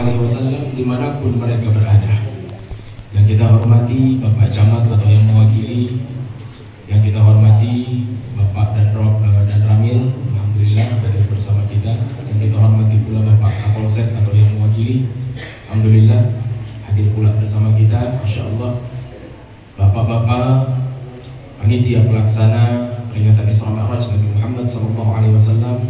Alaihi Wasallam dimanapun mereka berada. Yang kita hormati Bapak Camat atau yang mewakili, yang kita hormati Bapak dan Ramil, alhamdulillah hadir bersama kita. Yang kita hormati pula Bapak Kapolsek atau yang mewakili, alhamdulillah hadir pula bersama kita. Masya Allah, Bapak-bapak panitia pelaksana peringatan Isra Mi'raj Nabi Muhammad SAW,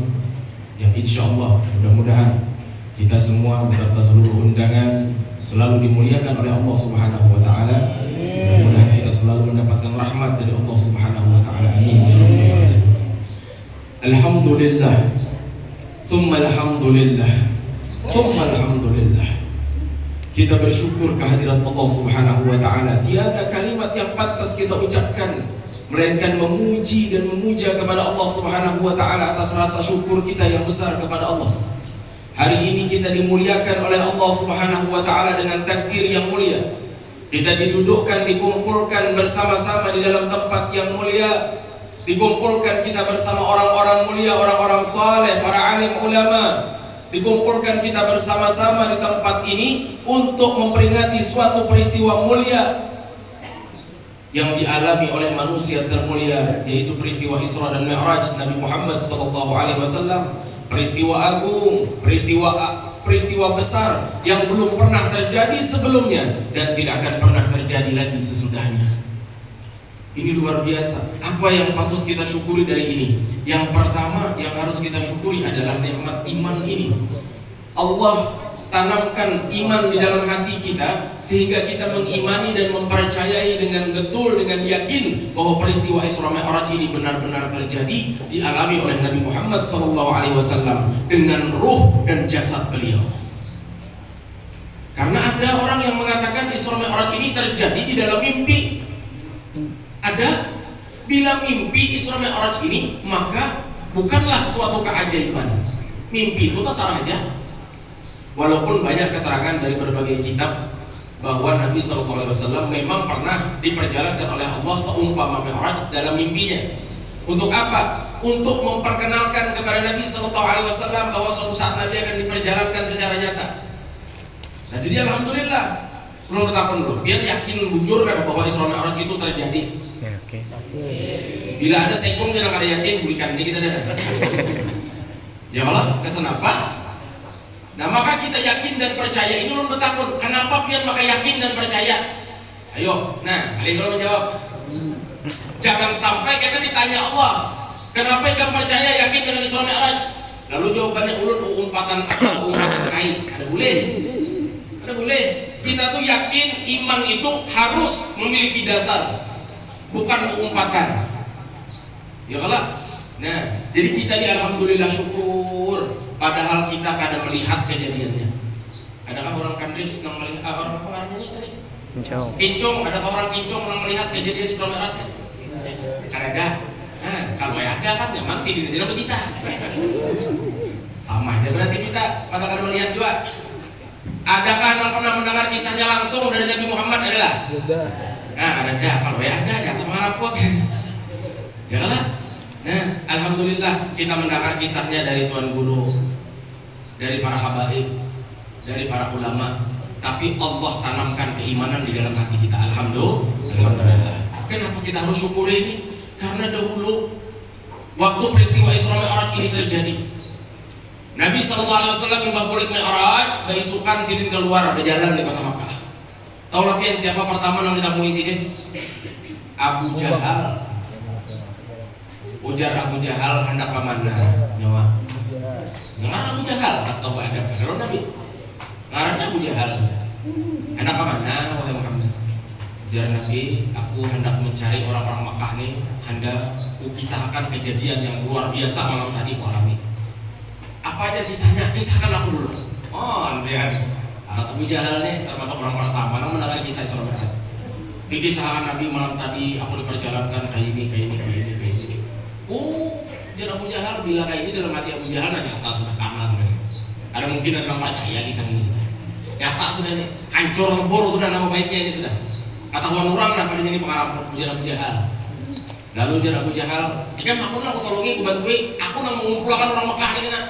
yang insya Allah mudah-mudahan kita semua beserta seluruh undangan selalu dimuliakan oleh Allah Subhanahu wa Ta'ala. Mudah-mudahan kita selalu mendapatkan rahmat dari Allah Subhanahu wa Ta'ala. Amin ya rabbal alamin. Alhamdulillah, thumma alhamdulillah, thumma alhamdulillah. Kita bersyukur kehadirat Allah Subhanahu wa Ta'ala. Tiada kalimat yang pantas kita ucapkan melainkan memuji dan memuja kepada Allah Subhanahu wa Ta'ala atas rasa syukur kita yang besar kepada Allah. Hari ini kita dimuliakan oleh Allah Subhanahu wa Ta'ala dengan takdir yang mulia. Kita didudukkan, dikumpulkan bersama-sama di dalam tempat yang mulia. Dikumpulkan kita bersama orang-orang mulia, orang-orang saleh, para alim ulama. Dikumpulkan kita bersama-sama di tempat ini untuk memperingati suatu peristiwa mulia yang dialami oleh manusia termulia, yaitu peristiwa Isra dan Mi'raj Nabi Muhammad SAW. Peristiwa agung, peristiwa besar yang belum pernah terjadi sebelumnya dan tidak akan pernah terjadi lagi sesudahnya. Ini luar biasa. Apa yang patut kita syukuri dari ini? Yang pertama yang harus kita syukuri adalah nikmat iman ini. Allah tanamkan iman di dalam hati kita sehingga kita mengimani dan mempercayai dengan betul, dengan yakin bahwa peristiwa Isra Mi'raj ini benar-benar terjadi, dialami oleh Nabi Muhammad SAW dengan ruh dan jasad beliau. Karena ada orang yang mengatakan Isra Mi'raj ini terjadi di dalam mimpi. Ada, bila mimpi Isra Mi'raj ini maka bukanlah suatu keajaiban. Mimpi itu terserah aja. Walaupun banyak keterangan dari berbagai kitab bahwa Nabi SAW memang pernah diperjalankan oleh Allah seumpama Mi'raj dalam mimpinya. Untuk apa? Untuk memperkenalkan kepada Nabi SAW bahwa suatu saat Nabi akan diperjalankan secara nyata. Nah, jadi alhamdulillah, belum bertahun dulu, biar yakin bujur bahwa Isra Mi'raj itu terjadi. Ya, okay. Bila ada sekung yang ada yakin, berikan dia kita ada. Ya Allah, kesenapa? Nah, maka kita yakin dan percaya ini belum bertakun. Kenapa biar maka yakin dan percaya? Ayo, nah, Ali kalau menjawab. Jangan sampai kita ditanya Allah, kenapa ikan percaya yakin dengan Isra Mi'raj? Lalu jawabannya ulun umpatan kait. Ada boleh? Ada boleh? Kita tuh yakin iman itu harus memiliki dasar, bukan umpatan. Ya kalau. Nah, jadi kita di alhamdulillah syukur. Padahal kita kadang melihat kejadiannya. Adakah orang kandris yang melihat orang pengarangnya ini tadi? Kincung, adakah orang kincung yang melihat kejadian Isra Mi'raj? Ada. Nah, kalau ada kan memang sih tidak bisa. Sama aja berarti kita pada kadang melihat juga. Adakah yang pernah mendengar kisahnya langsung dari Nabi Muhammad? Adalah? Nah, ada. Kalau ada, ya teman-teman. Ya lah. Nah, alhamdulillah kita mendengar kisahnya dari Tuan Guru, dari para habaib, dari para ulama. Tapi Allah tanamkan keimanan di dalam hati kita. Alhamdulillah. Kenapa kita harus syukuri ini? Karena dahulu waktu peristiwa Isra Mi'raj ini terjadi, Nabi SAW juga boleh Mi'raj, beisukan sidin keluar ada jalan di kota Makkah. Tahu lagi siapa pertama yang ditemui sidin? Abu Jahal. Ujar Abu Jahal hendak kemana? Nyawa. Ngarang Abu Jahal atau ada kalau Nabi? Ngarang Abu Jahal. Hendak kemana? Wahai Muhammad. Ujar Nabi, aku hendak mencari orang-orang Makkah nih, hendak kukisahkan kejadian yang luar biasa malam tadi ku alami. Apa aja kisahnya? Kisahkan aku dulu. Oh, lihat. Abu Jahal nih termasuk orang pertama yang mendengar kisah Isra Mi'raj. Dikisahkan Nabi malam tadi aku diperjalankan kayak ini. Jadi Abu Jahal bila kayak ini dalam hati Abu Jahal nyata sudah karena sudah. Ada mungkin orang percaya kisah ini sudah. Nyata sudah nih, hancur lebur sudah nama baiknya ini sudah. Ketahuan orang dah pada jadi pengarang ujar Abu Jahal. Lalu ujar Abu Jahal, "Ikan aku nak tolongi, aku bantuin, aku nak mengumpulkan orang Mekah ini nak.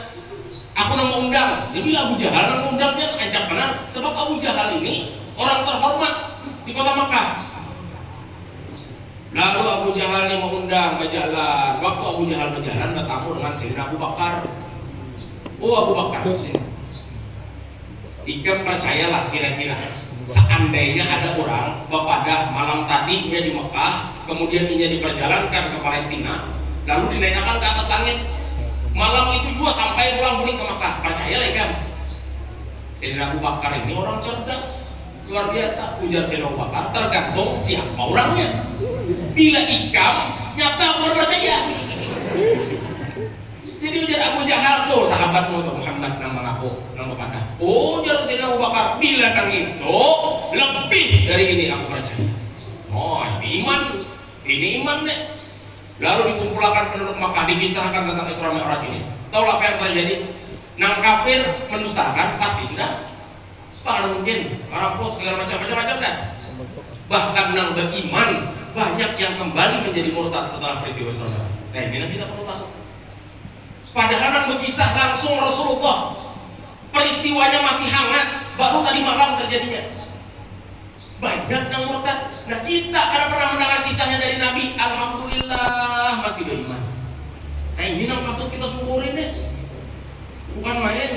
Aku nak mengundang." Jadi Abu Jahal nak mengundang dia ajak mana Bagaimana? Sebab Abu Jahal ini orang terhormat di kota Makkah. Lalu Abu Jahal ini mengundang berjalan. Waktu Abu Jahal berjalan, bertamu dengan Sayyidina Abu Bakar. Oh Abu Bakar, Ikam percayalah kira-kira, seandainya ada orang pada malam tadinya di Mekah, kemudian ini diperjalankan ke Palestina, lalu dinaikkan ke atas langit, malam itu juga sampai pulang balik ke Mekah. Percayalah Ikam. Sayyidina Abu Bakar ini orang cerdas, luar biasa. Ujar Sayyidina Abu Bakar, tergantung siapa orangnya. Bila Ikam nyata baru percaya. Jadi ujar Abu Jahal tuh sahabatmu tuh Muhammad nama aku nama pada. Oh ujar Sayyidina Abu Bakar, bila kang itu lebih dari ini aku percaya. Oh ini iman deh. Lalu dikumpulkan penduduk Makkah, dikisahkan tentang Isra Mi'raj ini. Tahu apa yang terjadi? Nang kafir mendustakan pasti sudah. Bahkan mungkin orang pun segala macam-macam dah. Bahkan nang beriman banyak yang kembali menjadi murtad setelah peristiwa Isra Mi'raj. Nah inilah kita perlu tahu. Padahal nang berkisah langsung Rasulullah, peristiwanya masih hangat, baru tadi malam terjadinya. Banyak yang murtad. Nah kita karena pernah mendengar kisahnya dari Nabi, alhamdulillah masih beriman. Nah ini yang patut kita syukurin deh, bukan main.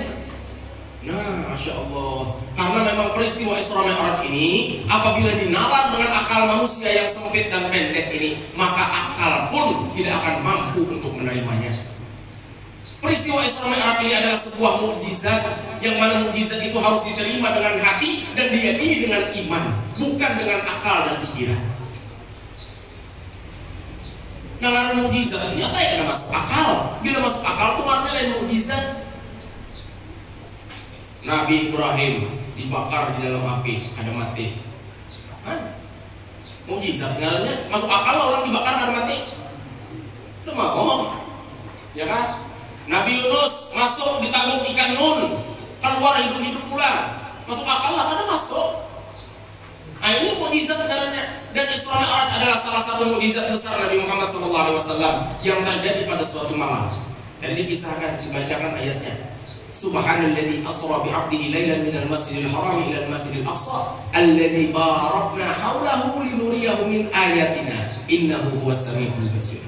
Nah Masya Allah, karena memang peristiwa Isra Mi'raj ini apabila dinalar dengan akal manusia yang sempit dan pendek ini, maka akal pun tidak akan mampu untuk menerimanya. Peristiwa Isra Mi'raj ini adalah sebuah mukjizat, yang mana mukjizat itu harus diterima dengan hati dan diyakini dengan iman, bukan dengan akal dan pikiran. Nah, karena mukjizat ini saya kena masuk akal. Bila masuk akal itu artinya lain mukjizat. Nabi Ibrahim dibakar di dalam api, ada mati. Mukjizat ngaranya masuk akal orang dibakar ada mati. Itu mau, ya kan? Nabi Yunus masuk di tabung ikan nun, keluar hidup-hidup pulang. Masuk akal lah, karena masuk. Nah ini mukjizat negaranya. Dan Isra Mi'raj adalah salah satu mukjizat besar Nabi Muhammad SAW yang terjadi pada suatu malam. Dan dikisahkan, dibacakan ayatnya. Subhanalladzi asra bi'abdihi lailan minal masjidil haram ila al-masjidil aqsa alladzi barakna haulahu linuriyahu min ayatina innahu huwas samiul basir.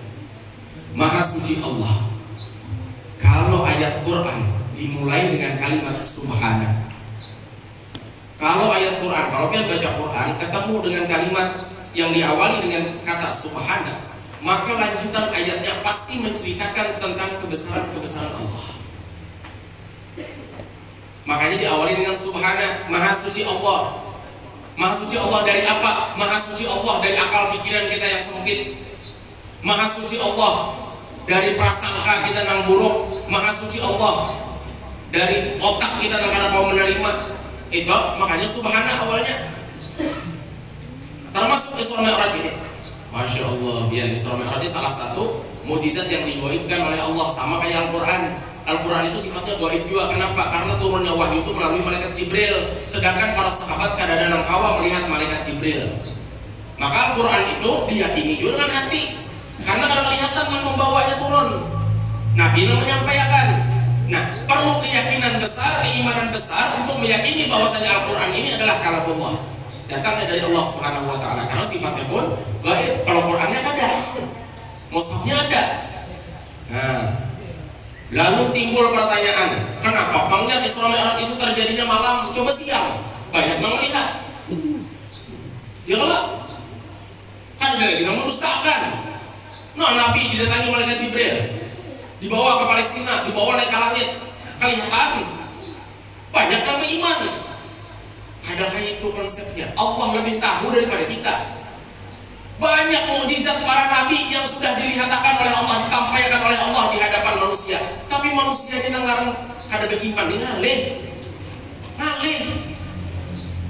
Maha suci Allah. Kalau ayat Quran dimulai dengan kalimat subhana, kalau ayat Quran, kalau kita baca Quran ketemu dengan kalimat yang diawali dengan kata subhana, maka lanjutan ayatnya pasti menceritakan tentang kebesaran-kebesaran Allah. Makanya diawali dengan subhana, maha suci Allah. Maha suci Allah dari apa? Maha suci Allah dari akal pikiran kita yang sempit. Maha suci Allah dari prasangka kita yang buruk. Maha suci Allah dari otak kita yang kadang mau menerima. Itu makanya subhana awalnya. Termasuk Isra Mi'raj ini. Masya Allah, biar Isra Mi'raj ini salah satu mukjizat yang digaibkan oleh Allah, sama kayak Al-Quran. Al-Quran itu sifatnya gaib juga. Kenapa? Karena turunnya wahyu itu melalui malaikat Jibril. Sedangkan para sahabat kadang-kadang kawa melihat malaikat Jibril. Maka Al-Quran itu diyakini juga dengan hati. Karena kalau kelihatan membawanya turun. Nabi menyampaikan. Nah, perlu keyakinan besar, keimanan besar untuk meyakini bahwasanya Al-Quran ini adalah kalamullah. Datangnya dari Allah Subhanahu wa taala. Karena sifatnya pun gaib. Kalau Qurannya ada. Mushafnya ada. Nah, lalu timbul pertanyaan, kenapa panjang Isra Mi'raj itu terjadinya malam? Coba siang, banyak yang melihat. Ya kalau kan udah lagi mendustakan. Nah, Nabi didatangi malaikat Jibril, dibawa ke Palestina, dibawa naik ke langit, kelihatan banyak yang beriman. Adakah itu konsepnya? Allah lebih tahu daripada kita. Banyak mukjizat para nabi yang sudah dilihatkan oleh Allah, ditampaikan oleh Allah di hadapan manusia. Tapi manusia ini ngarang ada beriman, ini ngalih.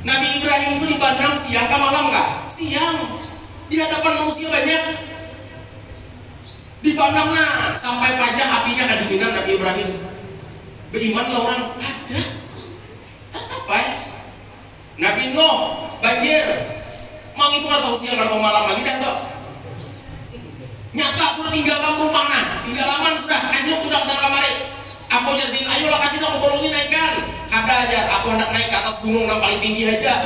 Nabi Ibrahim itu dibandang siang ke malam nggak? Siang. Di hadapan manusia banyak. Dibandang sampai pajak apinya kedinginan Nabi Ibrahim. Beriman orang ada. Tetap baik. Nabi Nuh banjir. Mang itu nggak tahu siang atau malam lagi dah toh. Nyata sudah tinggalkan rumah tinggalan sudah hanyut sudah kesana kemari. Apa Apa ujar sini? Ayolah kasih aku tolongin naikkan. Kada aja, aku hendak naik ke atas gunung yang paling tinggi aja.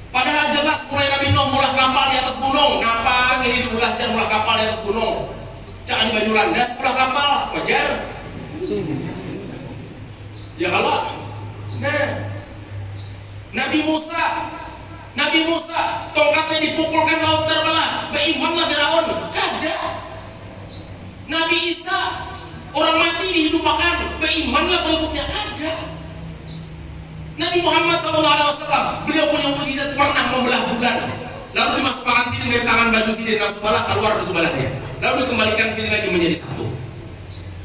Padahal jelas mulai Nabi Nuh mulah kapal di atas gunung. Ngapa ini diulah dan mulah kapal di atas gunung? Jangan di baju landas mulah kapal, wajar. Ya kalau, nah, Nabi Musa, tongkatnya dipukulkan laut terbelah. Berimanlah Firaun. Kada. Nabi Isa, orang mati dihidupkan. Berimanlah pengikutnya. Kada. Nabi Muhammad SAW, beliau punya mukjizat pernah membelah bulan. Lalu dimasukkan sidin dari tangan baju sidin dan subalah keluar dari subahnya. Lalu dikembalikan sidin lagi menjadi satu.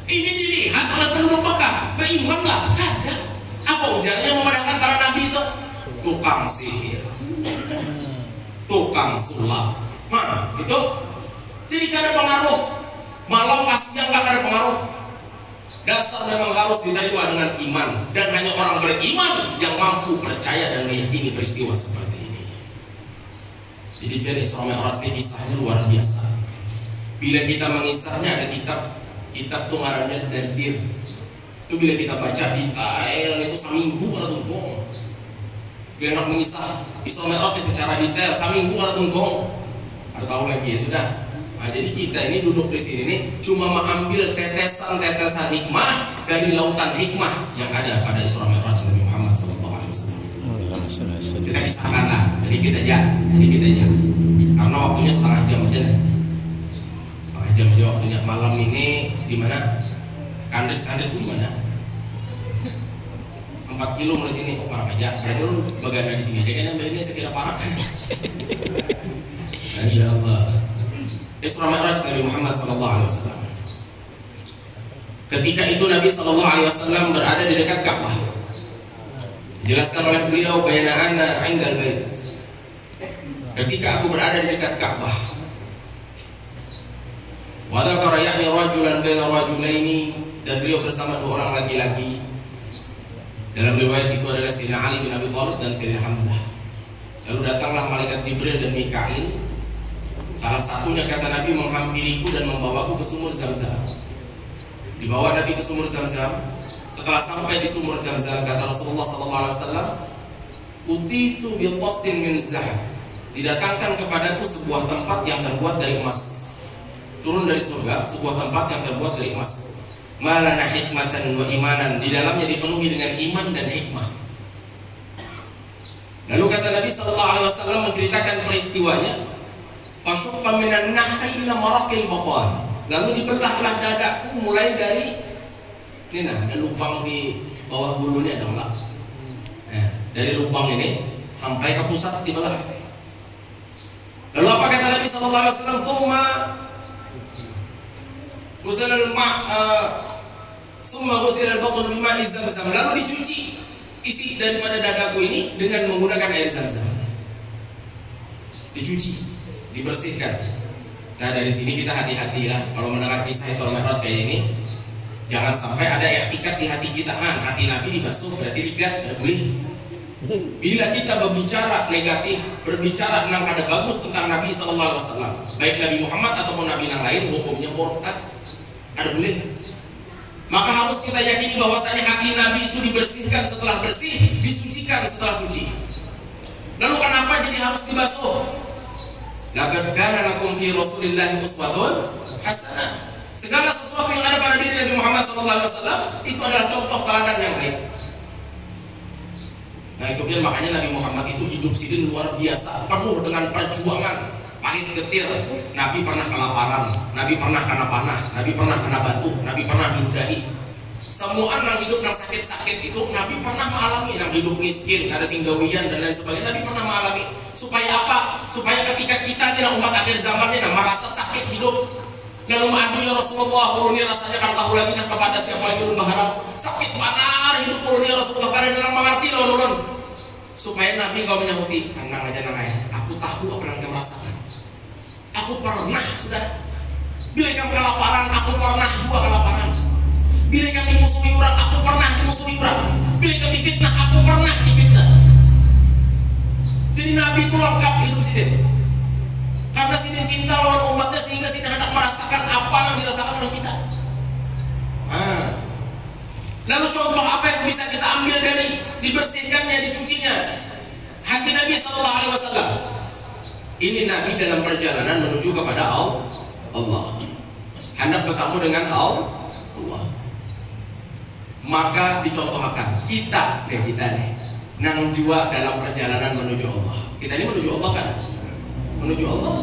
Ini dilihat oleh penduduk Mekah. Berimanlah. Kada. Apa ujarnya memandangkan para nabi itu? Tukang sihir, tukang sulap. Nah, itu jadi kada pengaruh. Malam pasti yang kada pengaruh. Dasar memang harus diterima dengan iman, dan hanya orang beriman yang mampu percaya dan meyakini peristiwa seperti ini. Jadi dari Isra Mi'raj ini kisahnya luar biasa. Bila kita mengisahnya, ada kitab tuh ngarannya Dardir. Itu bila kita baca detail itu seminggu atau tunggu. Bila nak mengisah Isra Mi'raj secara detail seminggu atau tunggu. Ada tahu lagi ya sudah. Nah, jadi kita ini duduk di sini nih cuma mengambil tetesan-tetesan hikmah dari lautan hikmah yang ada pada Isra Mi'raj Nabi Muhammad SAW. Kita kisahkanlah sedikit aja. Karena waktunya setengah jam aja nih. Setengah jam aja waktunya. Malam ini di mana? Kandes di mana? 4 kilo dari sini. Oh, parah aja. Berarti lu bagana di sini aja kan yang ini sekira parah. Insyaallah. Isra Mi'raj Nabi Muhammad SAW. Ketika itu Nabi SAW berada di dekat Ka'bah. Dijelaskan oleh beliau, bayna ana 'indal bait. Ketika aku berada di dekat Ka'bah. Wa dzakara ya'ni rajulan baina rajulaini, dan beliau bersama dua orang laki-laki. Dalam riwayat itu adalah Sayyidina Ali bin Abi Thalib dan Sayyidina Hamzah. Lalu datanglah malaikat Jibril dan Mikail. Salah satunya kata Nabi menghampiriku dan membawaku ke sumur Zam-Zam. Dibawa Nabi ke sumur Zam-Zam. Setelah sampai di sumur Zam-Zam, kata Rasulullah SAW, utitu bi qasdin min zahab. Didatangkan kepadaku sebuah tempat yang terbuat dari emas. Turun dari surga sebuah tempat yang terbuat dari emas. Malana hikmatan wa imanan. Di dalamnya dipenuhi dengan iman dan hikmah. Lalu kata Nabi SAW menceritakan peristiwanya. Fashuffa minan nahri ila maraqil batan. Lalu dibelahlah dadaku mulai dari ini, nah, ada lubang di bawah bulunya ada enggak? Nah, dari lubang ini sampai ke pusat dibelah. Lalu apa kata Nabi SAW? Summa ghusila al-batn bima'i Zam-Zam. Lalu dicuci isi daripada dadaku ini dengan menggunakan air Zam-Zam. Dicuci, dibersihkan. Nah, dari sini kita hati-hatilah kalau mendengar kisah Isra Mi'raj kayak ini. Jangan sampai ada i'tikad di hati kita. Hati Nabi dibasuh berarti rigat, tidak boleh. Bila kita berbicara negatif, berbicara tentang kada bagus tentang Nabi SAW, baik Nabi Muhammad ataupun Nabi yang lain, hukumnya murtad. Ada boleh. Maka harus kita yakini bahwasanya hati Nabi itu dibersihkan setelah bersih, disucikan setelah suci. Lalu kenapa jadi harus dibasuh? Laqad kana lakum fi Rasulillahi uswatun hasanah. Segala sesuatu yang ada pada diri Nabi Muhammad SAW itu adalah contoh teladan yang baik. Nah, itu dia makanya Nabi Muhammad itu hidup sidin luar biasa, penuh dengan perjuangan, pahit getir. Nabi pernah kelaparan, Nabi pernah kena panah, Nabi pernah kena batu, Nabi pernah diludahi. Semua yang hidup yang sakit-sakit itu Nabi pernah mengalami. Yang hidup miskin, ada singgawian dan lain sebagainya, Nabi pernah mengalami. Supaya apa? Supaya ketika kita di umat akhir zaman ini merasa sakit hidup, lalu madu ya Rasulullah, ulunnya rasanya kan tahu lagi kepada siapa lagi ulun berharap sakit mana hidup ulunnya Rasulullah karena dalam mengerti lawan ulun. Supaya Nabi kau menyahuti, tenang aja nangai, aku tahu apa yang kamu rasakan. Aku pernah sudah. Bila kamu kelaparan, aku pernah juga kelaparan. Bila kamu dimusuhi orang, aku pernah dimusuhi orang. Bila kamu difitnah, aku pernah difitnah. Jadi Nabi itu lengkap hidup sidin. Karena sidin cinta lawan umatnya sehingga sidin hendak merasakan apa yang dirasakan oleh kita. Lalu contoh apa yang bisa kita ambil dari dibersihkannya, dicucinya hati Nabi Sallallahu Alaihi Wasallam? Ini Nabi dalam perjalanan menuju kepada Allah, hendak bertemu dengan Allah. Maka dicontohkan kita nih nang jua dalam perjalanan menuju Allah. Kita ini menuju Allah kan? Menuju Allah.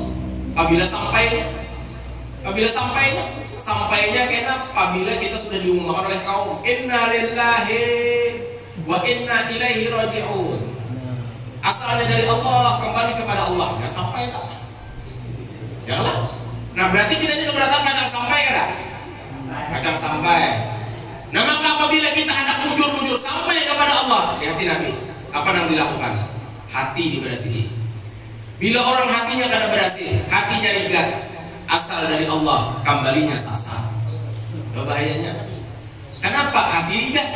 Sampainya kita apabila kita sudah diumumkan oleh kaum inna lillahi wa inna ilaihi raji'un. Asalnya dari Allah, kembali kepada Allah. Ya sampai tak? Ya Allah. Nah berarti kita ini sebenarnya kacang sampai kan? Kacang sampai. Nah maka apabila kita hendak mujur sampai kepada Allah, di hati Nabi, apa yang dilakukan? Hati dibersihi. Bila orang hatinya kada bersih, hatinya rigat, asal dari Allah, kembalinya sasar. Itu bahayanya. Kenapa hati rigat?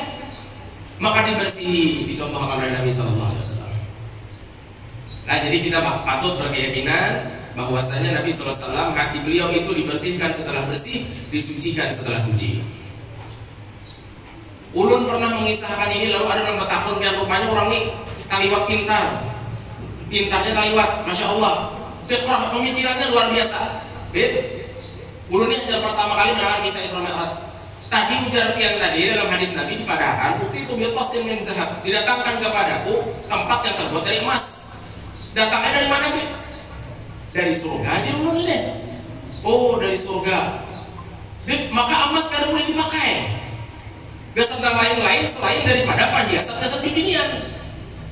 Maka dibersihi, dicontohkan oleh Nabi Sallallahu Alaihi Wasallam. Nah jadi kita patut berkeyakinan bahwasanya Nabi Sallallahu Alaihi Wasallam hati beliau itu dibersihkan setelah bersih, disucikan setelah suci. Ulun pernah mengisahkan ini, lalu ada yang bertakun yang rupanya orang ini kaliwat pintarnya kaliwat, masya Allah, fiqh pemikirannya luar biasa. Ulun ini adalah pertama kali mendengar kisah Isra Mi'raj. Tadi ujar pian tadi dalam hadis Nabi dipadakan, ukti itu biqas min zahab, didatangkan kepadaku tempat yang terbuat dari emas. Datangnya dari mana, Bi? Dari surga aja ulun ini. Oh, dari surga. Maka emas kada boleh dipakai. Gasan lain-lain selain daripada perhiasan gasan bikinian.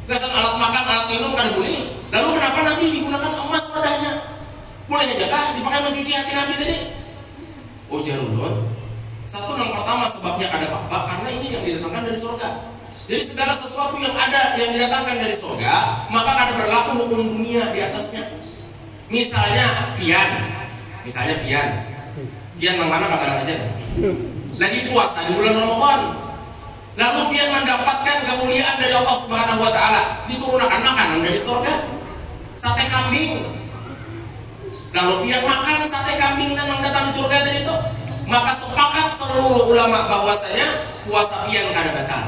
Gasan alat makan, alat minum kada boleh. Lalu kenapa Nabi digunakan emas padanya? Boleh aja kah dipakai mencuci hati Nabi tadi? Oh jarulun. Satu yang pertama sebabnya kada apa-apa karena ini yang didatangkan dari surga. Jadi segala sesuatu yang ada yang didatangkan dari surga, maka kada berlaku hukum dunia di atasnya. Misalnya pian yang mana kabar aja. Lagi puasa di bulan Ramadan, lalu pian mendapatkan kemuliaan dari Allah Subhanahu Wa Taala, diturunkan makanan dari surga, sate kambing. Lalu pian makan sate kambing dan yang datang di surga dari itu, maka sepakat seluruh ulama bahwasanya puasa pian kada batal.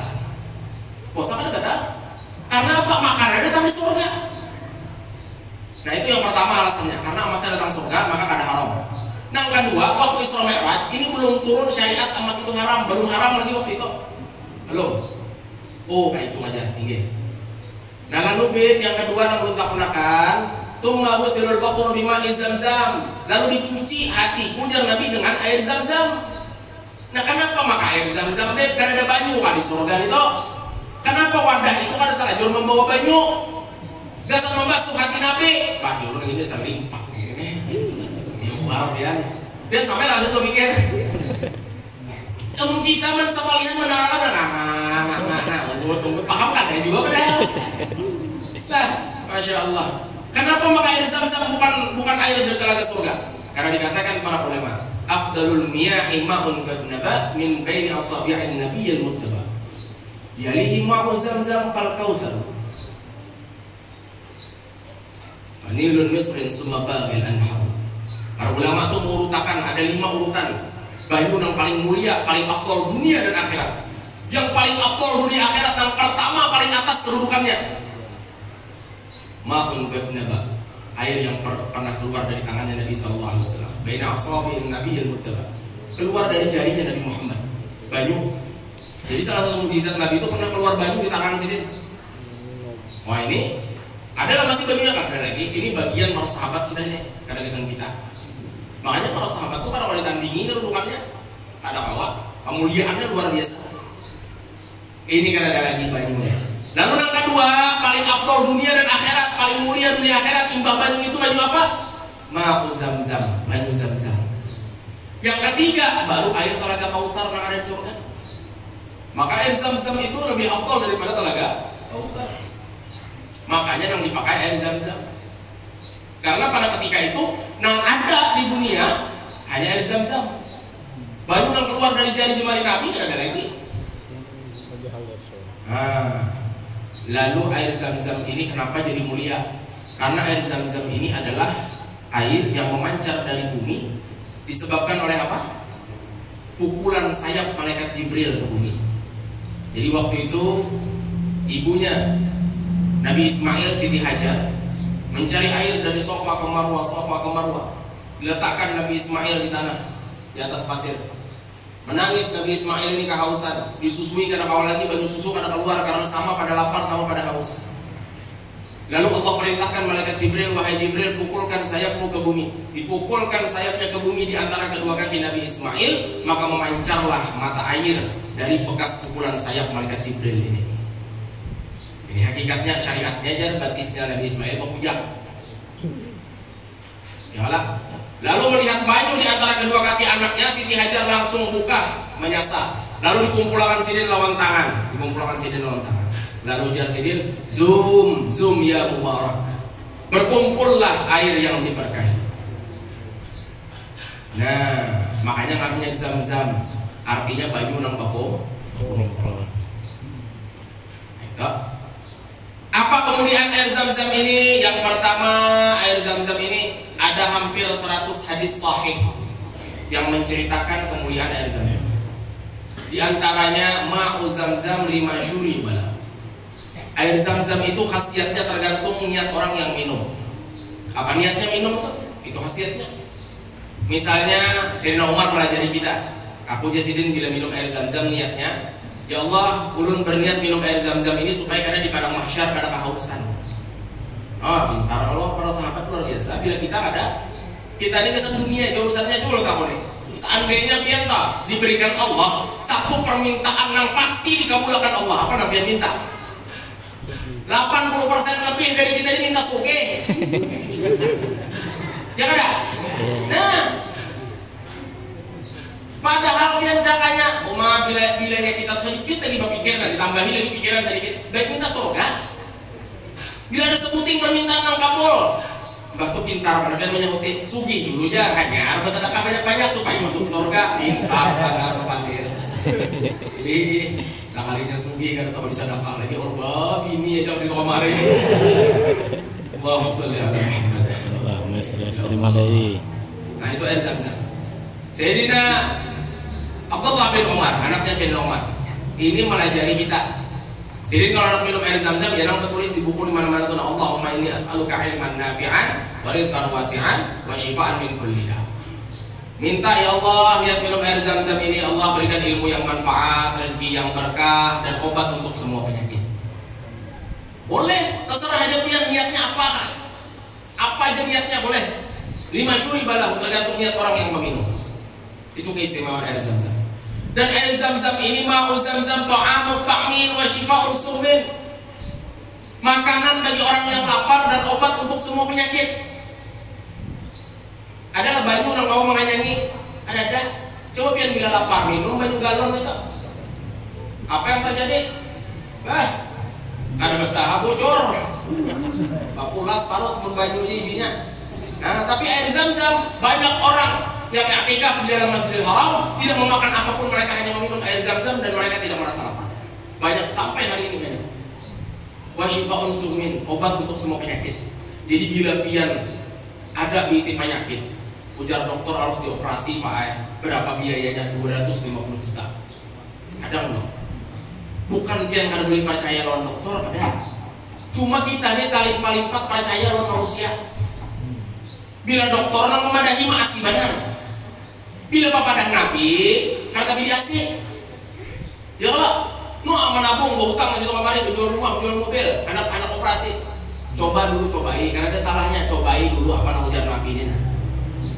Puasa kada batal karena apa? Makanan datang di surga. Nah itu yang pertama alasannya, karena emasnya datang surga maka kada haram. Nah yang kedua, waktu Isra Mi'raj ini belum turun syariat emas itu haram, baru haram lagi waktu itu. Halo? Oh kayak itu aja, tinggi. Nah lalu yang kedua yang belum tak gunakan, tsumma wuthilul batnu bima'i zamzam, lalu dicuci hati ujar Nabi dengan air zam-zam. Nah kenapa maka air zam-zam karena ada banyu kan di surga itu? Kenapa wadah itu kada salah jual membawa banyu? Gasan membasuh hati Nabi. Pak dulu ini sering pakai ini. Wow, Bian sampai langsung tuh mikir. Yang kita mensawalihan menerangkan tunggu paham kan ya juga padahal. Lah, masya Allah. Kenapa maka air zam-zam bukan air dari telaga surga? Karena dikatakan para ulama, afdalul miyahi ma'un qad nabat min baini asabi'in nabiyyil muttaba. Yalihi ma'u zam-zam fal kautsar. Anilun misrin summa babil anhar. Para ulama itu mengurutakan ada 5 urutan banyu yang paling mulia, paling afdal dunia dan akhirat. Yang paling afdal dunia akhirat yang pertama paling atas kedudukannya. Ma'un qad nabat, air yang pernah keluar dari tangannya Nabi sallallahu alaihi wasallam. Baina asabi'in nabiyyil muttaba. Keluar dari jarinya Nabi Muhammad. Banyu. Jadi salah satu mukjizat Nabi itu pernah keluar banyu di tangan sini. Wah ini adalah masih bagian kan ada lagi. Ini bagian para sahabat sudah ini kada kesan kita. Makanya para sahabat itu para wanita tinggi kedudukannya ada kawa, kemuliaannya luar biasa. Ini kan ada lagi banyunya. Lalu yang kedua paling afdal dunia dan akhirat, paling mulia dunia akhirat imbah banyu itu banyu apa? Ma'u zam-zam, banyu zam-zam. Yang ketiga baru air telaga Kautsar yang ada di surga. Maka air zam-zam itu lebih afdal daripada telaga Kautsar. Makanya yang dipakai air zam-zam. Karena pada ketika itu yang ada di dunia hanya air zam-zam. Banyu yang keluar dari jari-jari Nabi tidak ada lagi. Lalu air zam-zam ini kenapa jadi mulia? Karena air zam-zam ini adalah air yang memancar dari bumi disebabkan oleh apa? Pukulan sayap malaikat Jibril ke bumi. Jadi waktu itu ibunya Nabi Ismail, Siti Hajar, mencari air dari Safa ke Marwah, Safa ke Marwah. Diletakkan Nabi Ismail di tanah, di atas pasir. Menangis Nabi Ismail ini kehausan, disusui karena kau lagi, baju susu karena keluar, karena sama pada lapar, sama pada haus. Lalu Allah perintahkan malaikat Jibril, wahai Jibril, pukulkan sayapmu ke bumi. Dipukulkan sayapnya ke bumi di antara kedua kaki Nabi Ismail, maka memancarlah mata air dari bekas pukulan sayap malaikat Jibril ini. Ini hakikatnya, syariatnya aja, batisnya Nabi Ismail memujak. Ya Allah. Lalu melihat banyu di antara kedua kaki anaknya, Siti Hajar langsung buka, menyasar. Lalu dikumpulkan sidin lawan tangan, Lalu ujar sidin, zoom, zoom ya Mubarak. Berkumpullah air yang diberkahi. Nah, makanya namanya Zam-Zam, artinya banyu nang bako. Apa kemuliaan air Zam-Zam ini? Yang pertama, air Zam-Zam ini ada hampir 100 hadis sahih yang menceritakan kemuliaan air Zam-Zam. Di antaranya ma'u Zam-Zam lima syuri bala. Air Zam-Zam itu khasiatnya tergantung niat orang yang minum. Apa niatnya minum tuh? Itu khasiatnya. Misalnya Sayyidina Umar melajari kita. Aku jasidin bila minum air Zam-Zam niatnya, ya Allah, ulun berniat minum air Zam-Zam ini supaya kada di padang mahsyar kada kehausan. Oh, pintar Allah, para sahabat luar biasa. Bila kita ada, kita ini kesan dunia, urusannya cuma kamu nih. Seandainya pian tak diberikan Allah satu permintaan yang pasti dikabulkan Allah, apa nabi yang minta? 80% lebih dari kita ini minta suge. Ya kan? Nah, padahal pian cakanya, bila kita sedikit lagi berpikiran, ditambahi lagi pikiran sedikit, baik minta surga. Bila ada sebuting permintaan yang kabul, Mbah tuh pintar, karena menyahuti sugih dulu ya, hanya harus sedekah banyak-banyak supaya masuk surga. Pintar, pintar, pandir. Jadi sekalinya sugih kan kalau disedekah lagi, oh ini ya kalau kemarin. Allahumma sholli ala Muhammad. Allahumma sholli alaihi. Nah itu air Zam-Zam. Sayyidina Abdullah bin Umar, anaknya Sayyidina Umar, ini melajari kita. Jadi kalau anak minum air Zam-Zam, jangan tertulis di buku di mana-mana tuh, Allahumma inni as'aluka ilman nafi'an wa rizqan wasi'an wa shifaan min kulli da'. Minta ya Allah, niat minum air Zam-Zam ini Allah berikan ilmu yang manfaat, rezeki yang berkah, dan obat untuk semua penyakit. Boleh, terserah aja punya niatnya apa. Apa aja niatnya boleh. 5 syuri balahu, tergantung niat orang yang meminum. Itu keistimewaan air Zam-Zam. Dan air Zam-Zam ini ma'u Zam-Zam ta'amut ta'min wa shifa'un sumin. Makanan bagi orang yang lapar dan obat untuk semua penyakit. Ada nggak banyu yang mau menganyangi? Ada. Coba pian bila lapar minum banyu galon itu. Apa yang terjadi? Ada betah bocor. Bapulas parut membanyu isinya. Nah, tapi air Zam-Zam banyak orang yang i'tikaf di dalam Masjidil Haram tidak memakan apapun, mereka hanya meminum air Zam-Zam dan mereka tidak merasa lapar. Banyak, sampai hari ini banyak. Wa shifa'un sumin, obat untuk semua penyakit. Jadi bila pian ada bisi penyakit, ujar dokter harus dioperasi Pak, berapa biayanya? 250 juta. Ada enggak? Bukan pian kada boleh percaya lawan dokter, ada. Cuma kita ini paling 4 percaya lawan manusia. Bila dokter nang memadahi masih benar. Bila bapak dan Nabi, kata beli asli. Ya Allah, nu menabung, bawa hutang masih kemarin, jual rumah, jual mobil, anak-anak operasi. Coba dulu, cobai, karena ada salahnya, cobai dulu apa yang ujar Nabi ini.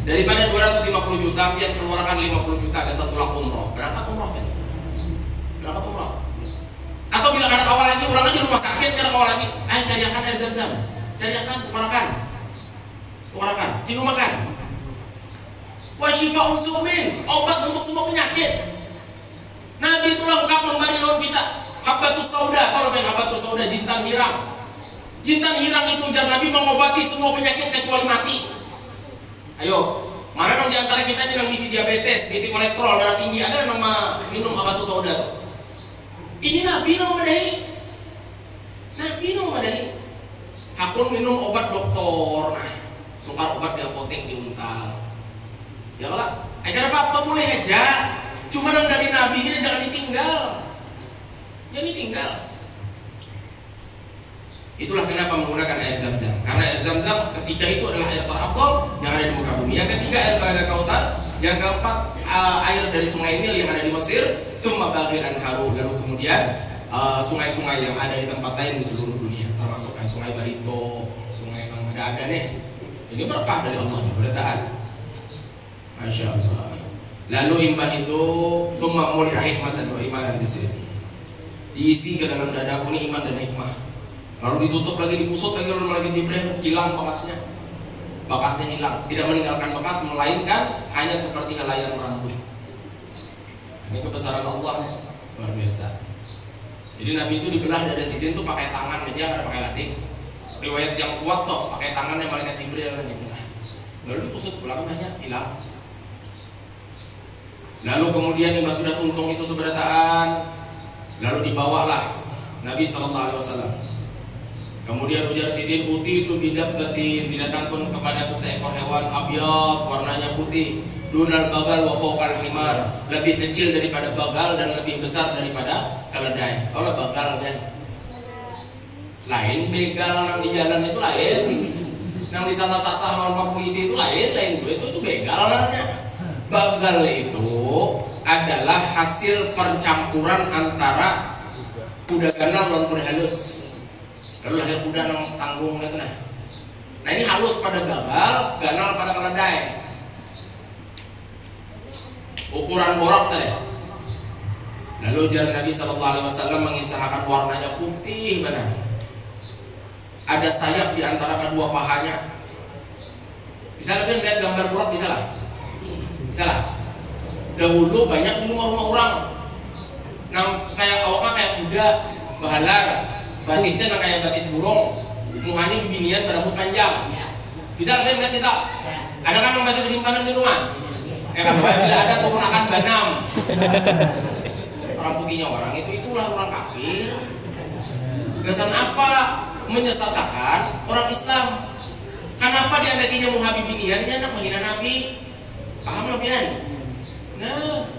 Daripada 250 juta, dia keluarkan 50 juta ke satu lak umroh. Berangkat umroh kan? Berangkat umroh. Atau bila ada kawal lagi, ulang lagi rumah sakit, ada kawal lagi, cariakan air Zam-Zam, cariakan, tukarakan, tidur makan. Wa shifa'un sumin, obat untuk semua penyakit. Nabi itu lengkap memberi lawan kita. Habbatus sauda, kalau main habbatus sauda, jintan hirang. Jintan hirang itu ujar Nabi mengobati semua penyakit kecuali mati. Ayo, mana dong diantara kita ini yang bisi diabetes, bisi kolesterol, darah tinggi, ada yang minum habbatus sauda tuh? Ini Nabi yang memadahi. Nabi yang memadahi. Hakun minum obat dokter, nah, tukar obat di apotek di untal. Ya Allah, agar apa boleh aja. Cuma yang dari Nabi ini jangan ditinggal. jadi tinggal. Itulah kenapa menggunakan air Zam-Zam, karena air Zam-Zam ketika itu adalah air terafdal yang ada di muka bumi. Yang ketiga air Telaga Kautsar, yang keempat air dari sungai Nil yang ada di Mesir, summa baghil anharu, lalu kemudian sungai-sungai yang ada di tempat lain di seluruh dunia, termasuk sungai Barito, sungai yang ada nih. Ini berkah dari Allah, bertaat. Masya Allah. Lalu imbah itu summa mulia hikmatan wa imanan di sini. Diisi ke dalam dadaku ini iman dan hikmah. Lalu ditutup lagi, dipusut lagi oleh malaikat Jibril, hilang bekasnya. Bekasnya hilang, tidak meninggalkan bekas, melainkan hanya seperti helaian rambut. Ini kebesaran Allah luar biasa. Jadi Nabi itu dibelah dada sidin tuh pakai tangan, dia nggak ada pakai latih. Riwayat yang kuat toh, pakai tangannya malaikat Jibril yang dibelah. Lalu dipusut pulang hanya hilang. Lalu kemudian imbah sudah tuntung itu seberataan, lalu dibawalah Nabi SAW. Kemudian ujar sidin putih itu bidabbatin, didatangkan kepadaku seekor hewan abyad, warnanya putih, dunal bagal wa fawqal himar, lebih kecil daripada bagal dan lebih besar daripada keledai. Kalau bagal kan lain, begal nang di jalan itu lain, nang di sasa-sasa nang puisi itu lain itu begal namanya. Bagal itu adalah hasil percampuran antara kuda ganal dan kuda halus. Lalu lahir kuda nang tanggung gitu nah. Nah ini halus pada bagal, ganal pada keledai. Ukuran borok tadi. Lalu jar Nabi SAW mengisahkan warnanya putih benar. Ada sayap di antara kedua pahanya. Bisa lebih lihat gambar borok bisa lah. Bisa lah. Dahulu banyak di rumah-rumah orang. Nah kayak awaknya kayak kuda, bahalar. Batisnya kayak batis burung, muhanya bibinian berambut panjang. Bisa kalian melihat itu? Ada kan yang masih bersimpanan di rumah? Kalau tidak ada turunakan banam. Orang putihnya orang itulah orang kafir. Kesan apa menyesatkan orang Islam? Kenapa diandakinya muha bibinian? Dia anak menghina Nabi. Paham lebihan? Nah,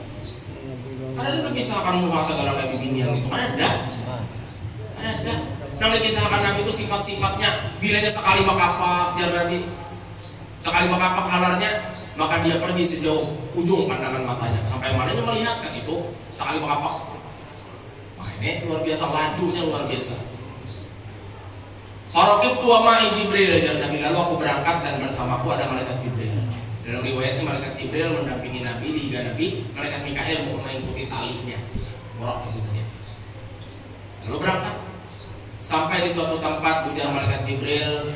karena udah kisahkan muha segala kayak bibinian itu kan ada. Ada. Yang dikisahkan Nabi itu sifat-sifatnya, bilanya sekali makapak jar Nabi, sekali makapak halarnya, maka dia pergi sejauh ujung pandangan matanya sampai mananya melihat ke situ sekali makapak. Wah ini luar biasa, lajunya luar biasa. Faraqibtu wa ma'i Jibril jar Nabi, lalu aku berangkat dan bersamaku ada malaikat Jibril. Dalam riwayat ini malaikat Jibril mendampingi Nabi hingga Nabi, malaikat Mikail mau mengikuti talinya. Borok gitu ya. Lalu berangkat. Sampai di suatu tempat ujar malaikat Jibril,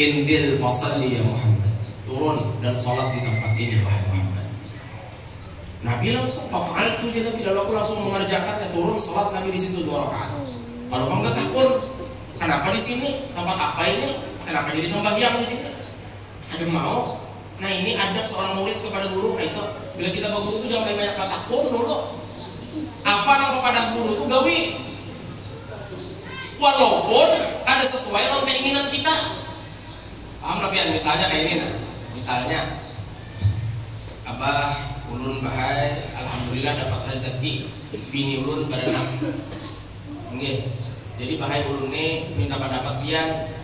"Indil fasalli ya Muhammad." Turun dan sholat di tempat ini wahai Muhammad. Nabi langsung fa'altu jadi Nabi, lalu aku langsung mengerjakannya, turun sholat Nabi di situ 2 rakaat. Kalau kamu enggak takut, kenapa di sini? Tempat apa ini? Kenapa jadi sembahyang di sini? Ada mau? Nah ini adab seorang murid kepada guru. Nah, itu bila kita berguru itu jangan banyak takut dulu. Apa nama kepada guru itu gawi? Walaupun ada sesuai dengan keinginan kita. Paham lebihan? Misalnya kayak ini nah. Misalnya Abah ulun bahai alhamdulillah dapat rezeki bini ulun beranak. Nggih. Jadi bahai ulun ini minta pendapat pian.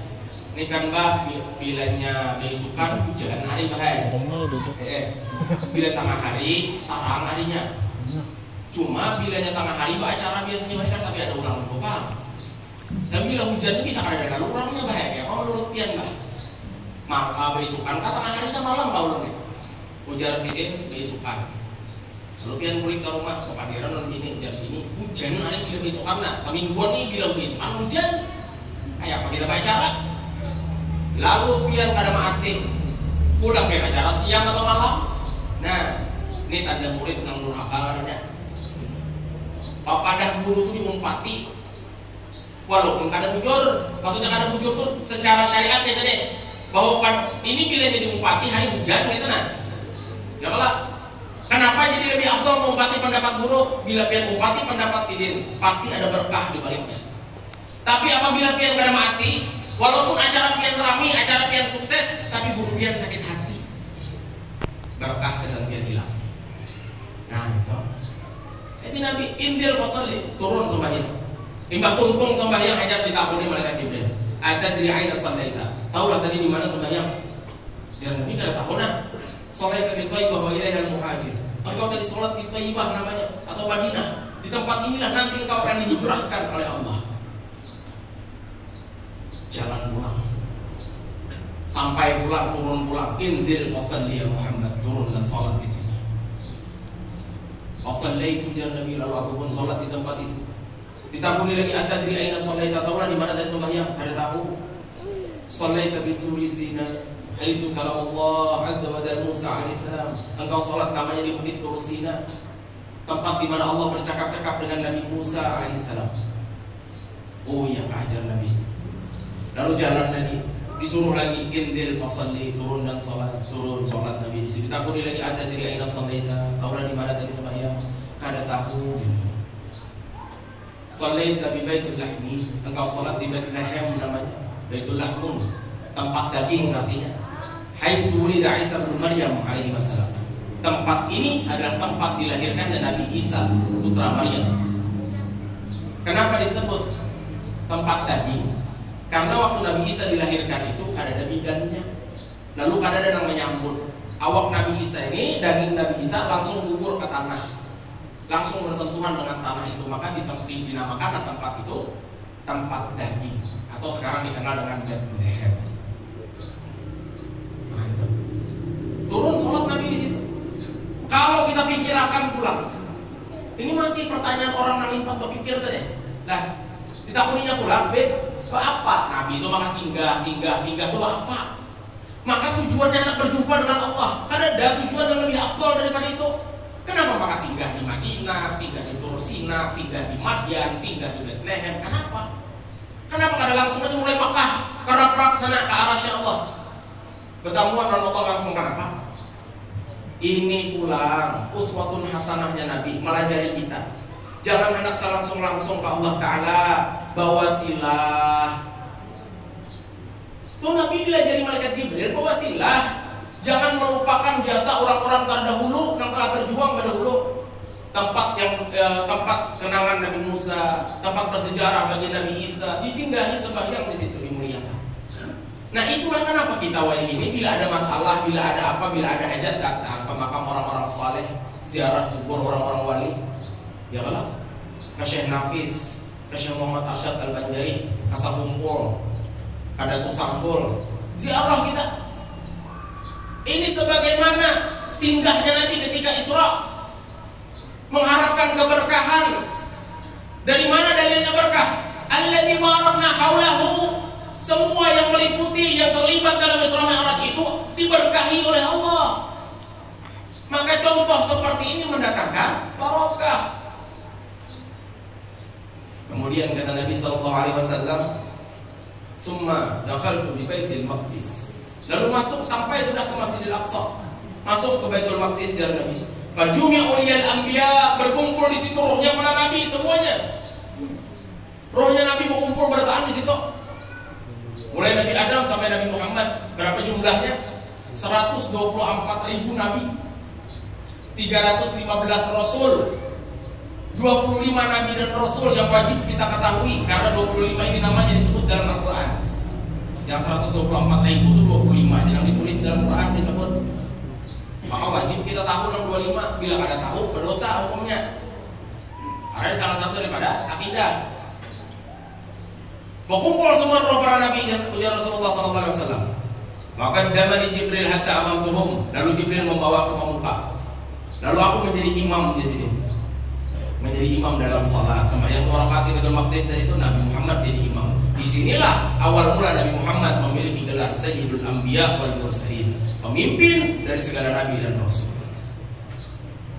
Ini kan bah bilanya besukan hujan hari bahai. Bila tengah hari tarang harinya. Cuma bilanya tengah hari bah acara biasanya bahai kan tapi ada ulang lupa. Dan bila hujan ini bisa kadang-kadang orangnya bahaya. Apa menurut pian bah? Maka besukan kata harinya malam baulun. Ujar sidin besukan. Lalu pian kulit ke rumah ke padiran dan gini jam ini hujan hari bila besukan nah semingguan nih bila besukan hujan. Kayak apa kita acara? Lalu pian kada masih pulang ke acara siang atau malam. Nah ini tanda murid nang durhaka katanya. Papadah guru itu diumpati. Walaupun kada bujur, maksudnya kada bujur tuh secara syariat ya tadi bahwa ini bila jadi umpati hari hujan gitu nah. Ya kalau kenapa jadi lebih afdal mengumpati pendapat guru? Bila pian umpati pendapat sidin pasti ada berkah di baliknya. Tapi apabila pian kada masih, walaupun acara pian rame, acara pian sukses, tapi guru pian sakit hati, berkah kesan pian hilang. Nah itu. Jadi Nabi indil fasalli turun sembahyang. Imbah tuntung sembahyang hajat ditakuni malaikat Jibril. Atadri aina shallaita? Tahulah tadi di mana sembahyang? Jangan Nabi kada tahu nah. Shalaita bi Thaibah wa ilaihal muhajir. Engkau tadi salat di Thaibah namanya atau Madinah. Di tempat inilah nanti engkau akan dihijrahkan oleh Allah. Jalan pulang. Sampai pulang, turun pulang. Indil fasalli ya Muhammad, turun dan salat di sini. Fasallaitu ya Nabi, lalu aku pun salat di tempat itu. Ditakuni lagi, atadri aina shallaita? Tahulah di mana tadi sembahyang? Ada tahu. Shallaita bi Turi Sina, haitsu kalam Allah azza wa jalla Musa alaihissalam. Engkau salat namanya di Bukit Tur Sina, tempat di mana Allah bercakap-cakap dengan Nabi Musa alaihissalam. Oh ya, ajar Nabi. Lalu jalan lagi, disuruh lagi indil fasalli, turun dan salat, turun salat Nabi di sini. Ditakuni lagi, atadri aina shallaita? Tahulah di mana tadi sembahyang? Kada tahu. Shallaita bi Baitul Lahmi, engkau salat di Bethlehem namanya Baitul Lahmun, tempat daging artinya. Haitsu wulida Isa bin Maryam alaihi wassalam. Tempat ini adalah tempat dilahirkannya Nabi Isa putra Maryam. Kenapa disebut tempat daging? Karena waktu Nabi Isa dilahirkan itu ada bidannya. Lalu kada ada yang menyambut. Awak Nabi Isa ini, daging Nabi Isa langsung gugur ke tanah, langsung bersentuhan dengan tanah itu, maka dinamakan tempat itu tempat daging, atau sekarang dikenal dengan Bethlehem. Mantap. Turun sholat Nabi di situ. Kalau kita pikirkan pulang, ini masih pertanyaan orang yang lipat berpikir tadi. Lah, ditakuninya pulang, apa? Nabi itu maka singgah itu apa? Maka tujuannya anak berjumpa dengan Allah. Karena ada tujuan yang lebih afdal daripada itu. Kenapa maka singgah di Madinah, singgah di Tur Sina, singgah di Madyan, singgah di Bethlehem? Kenapa? Kenapa kada langsung aja mulai Makkah, kerap sana ke arasy Allah? Ketemuan dengan Allah langsung kenapa? Ini pulang uswatun hasanahnya Nabi melajari kita. Jangan hendak langsung ke Allah Ta'ala, bawa silah. Tuh Nabi diajari malaikat Jibril bawa silah. Jangan melupakan jasa orang-orang terdahulu yang telah berjuang dahulu. Tempat kenangan Nabi Musa, tempat bersejarah bagi Nabi Isa, disinggahi sembahyang di situ, dimuliakan. Nah itulah kenapa kita wali ini bila ada masalah, bila ada apa, bila ada hajat datang ke makam orang-orang saleh, ziarah kubur orang-orang wali. Ya kalau ke Syekh Nafis, ke Syekh Muhammad Arsyad Al-Banjari, Kasabumpul, ada Tusampul, ziarah kita. Ini sebagaimana singgahnya Nabi ketika Isra, mengharapkan keberkahan. Dari mana dalilnya berkah? Alladzi barakna haulahu. Semua yang meliputi, yang terlibat dalam Isra Mi'raj itu diberkahi oleh Allah. Maka contoh seperti ini mendatangkan barokah. Kemudian kata Nabi SAW, "Tsumma dakhaltu bi Baitil Maqdis." Lalu masuk sampai sudah ke Masjidil Aqsa, masuk ke Baitul Maqdis dari Nabi. Fajumi uliyal anbiya, berkumpul di situ rohnya para nabi semuanya. Rohnya Nabi berkumpul bertahan di situ. Mulai Nabi Adam sampai Nabi Muhammad, berapa jumlahnya? 124.000 nabi, 315 rasul, 25 nabi dan rasul yang wajib kita ketahui, karena 25 ini namanya disebut dalam Al-Quran. Yang 124.000 itu 25 yang ditulis dalam Quran disebut. Maka wajib kita tahu yang 25. Bila kada tahu berdosa hukumnya. Karena salah satu daripada akidah. Berkumpul semua roh para nabi dan Rasulullah SAW. Maka damani Jibril hatta amamtuhum. Lalu Jibril membawa ke pemuka. Lalu aku menjadi imam di sini. Menjadi imam dalam salat. Sembahyang 2 rakaat di Baitul Maqdis, dan itu Nabi Muhammad jadi imam. Disinilah awal mula Nabi Muhammad memiliki gelar Sayyidul Anbiya wal Mursalin, pemimpin dari segala nabi dan rasul.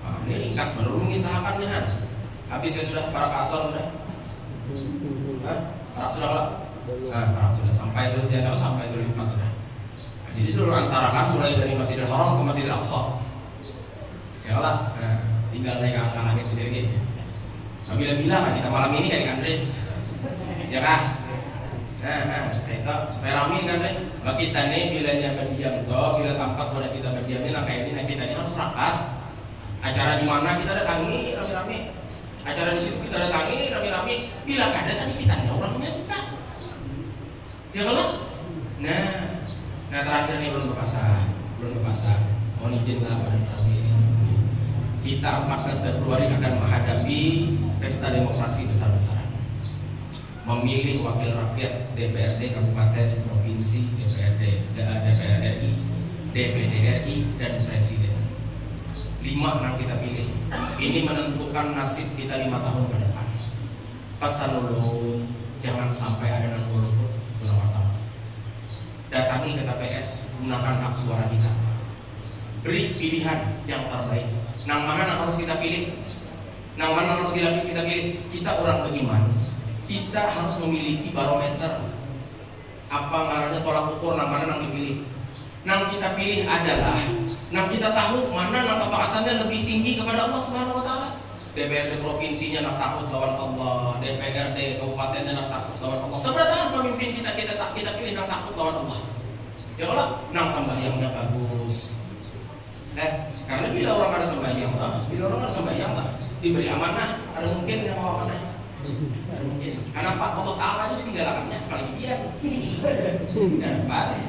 Nah, ini ringkas baru mengisahkannya. Habis ya sudah, para kasar sudah. Para sudah lah. Para sudah sampai sudah sampai sudah di sudah. Nah, jadi suruh antarakan mulai dari Masjidil Haram ke Masjidil Aqsa. Ya lah. Nah, tinggal naik ke angka gitu jadi. Nah, bila-bila kita malam ini kan Andres. Ya kah? Itu supaya rame kan guys. Bagi kita nih bilanya berdiam toh, bila tempat pada kita berdiam ini, nah kayak ini kita ini harus rakat. Acara di mana kita datangi rame-rame. Acara di situ kita datangi rame-rame, bila kada sani kita ada orangnya kita. Ya kalau? Nah terakhir nih belum berpasak. Mohon izin lah pada terakhir. Kita 14 Februari akan menghadapi pesta demokrasi besar-besaran. Memilih wakil rakyat DPRD Kabupaten, Provinsi, DPR RI, DPD RI, dan Presiden. 5 yang kita pilih. Ini menentukan nasib kita 5 tahun ke depan. Pesan dulu, jangan sampai ada yang golput. Datangi ke TPS, gunakan hak suara kita. Beri pilihan yang terbaik. Nang mana yang harus kita pilih? Nang mana yang harus kita pilih? Kita orang beriman. Kita harus memiliki barometer. Apa ngarannya tolak ukur nang mana yang dipilih? Nang kita pilih adalah nang kita tahu mana nang ketaatannya lebih tinggi kepada Allah Subhanahu wa taala. DPRD provinsinya nak takut lawan Allah, DPRD kabupatennya nak takut lawan Allah. Seberapa pemimpin kita pilih nak takut lawan Allah. Ya Allah, nang sembahyangnya bagus. Karena bila orang ada sembahyang lah, diberi amanah, ada mungkin yang mau amanah. Ada mungkin. Kenapa Allah Taala aja ditinggalkannya paling kian. Dan balik.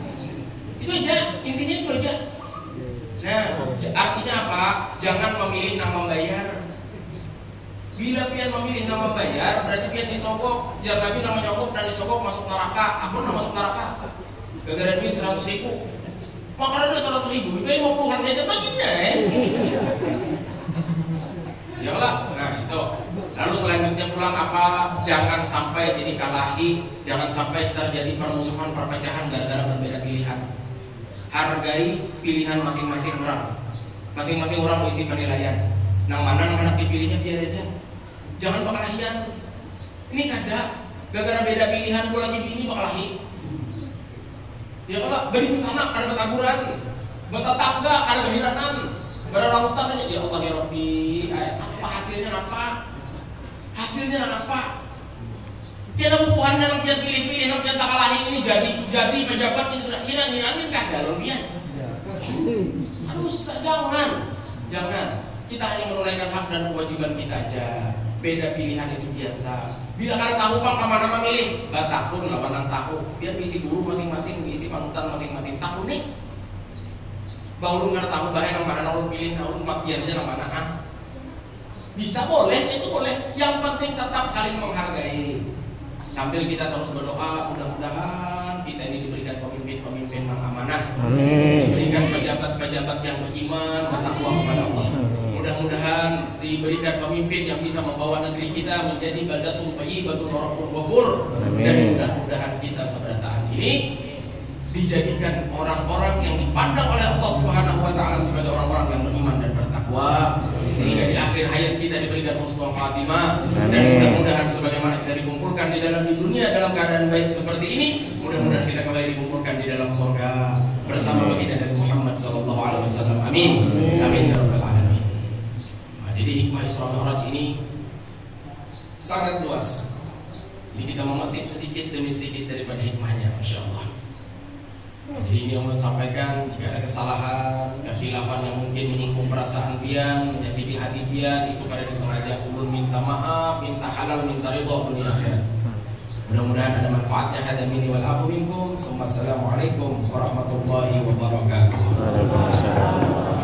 Itu aja, intinya itu aja. Nah, artinya apa? Jangan memilih nama membayar. Bila pian memilih nama bayar, berarti pian disogok. Jangan Nabi nama nyogok dan disogok masuk neraka. Apa nama masuk neraka? Gara-gara duit 100.000. Makanan ada 100.000, ini 50-an aja baginya ya lah. Nah itu. Lalu selanjutnya pulang apa? Jangan sampai jadi kalahi, jangan sampai terjadi permusuhan, perpecahan gara-gara berbeda pilihan. Hargai pilihan masing-masing orang. Masing-masing orang isi penilaian. Nang mana nang anak dipilihnya biar aja. Jangan bakalahian. Ini kada gara-gara beda pilihan gue lagi bini bakalahi. Ya kalau beri sana ada betaguran, betetangga ada kehiranan, beramutan aja ya Allah ya Rabbi. Apa hasilnya apa? Hasilnya apa? Tiada bukuannya yang pian pilih-pilih, yang pian takalahi ini jadi pejabat ini sudah hirang-hirangin kada lobian. Harus jangan. Kita hanya menunaikan hak dan kewajiban kita aja. Beda pilihan itu biasa. Bila kalian tahu bang nama-nama milih, batakun lawan tahu. Biar isi guru masing-masing, isi panutan masing-masing tahu nih. Bang lu nggak tahu bahaya yang mana lu pilih, lu makiannya yang mana Bisa boleh, itu boleh. Yang penting tetap saling menghargai. Sambil kita terus berdoa, mudah-mudahan kita ini diberikan pemimpin-pemimpin yang amanah, diberikan pejabat-pejabat yang beriman, bertakwa kepada Allah. Mudah-mudahan diberikan pemimpin yang bisa membawa negeri kita menjadi baldatun thayyibatun wa rabbun ghafur. Dan mudah-mudahan kita seberataan ini dijadikan orang-orang yang dipandang oleh Allah Subhanahu wa taala sebagai orang-orang yang beriman dan bertakwa, sehingga di akhir hayat kita diberikan husnul khatimah. Dan mudah-mudahan sebagaimana kita dikumpulkan di dunia dalam keadaan baik seperti ini, mudah-mudahan kita kembali dikumpulkan di dalam surga bersama baginda Nabi Muhammad sallallahu alaihi wasallam. Amin. Amin ya rabbal alamin. Nah, jadi hikmah Isra Mi'raj ini sangat luas. Ini kita memetik sedikit demi sedikit daripada hikmahnya, masyaallah. Jadi ini yang mau sampaikan, jika ada kesalahan, kekhilafan yang mungkin menyinggung perasaan pian, menyakiti hati pian, itu pada disengaja. Ulun minta maaf, minta halal, minta ridha dunia akhirat. Mudah-mudahan ada manfaatnya. Hada minni wal afu minkum. Assalamualaikum warahmatullahi wabarakatuh. Waalaikumsalam.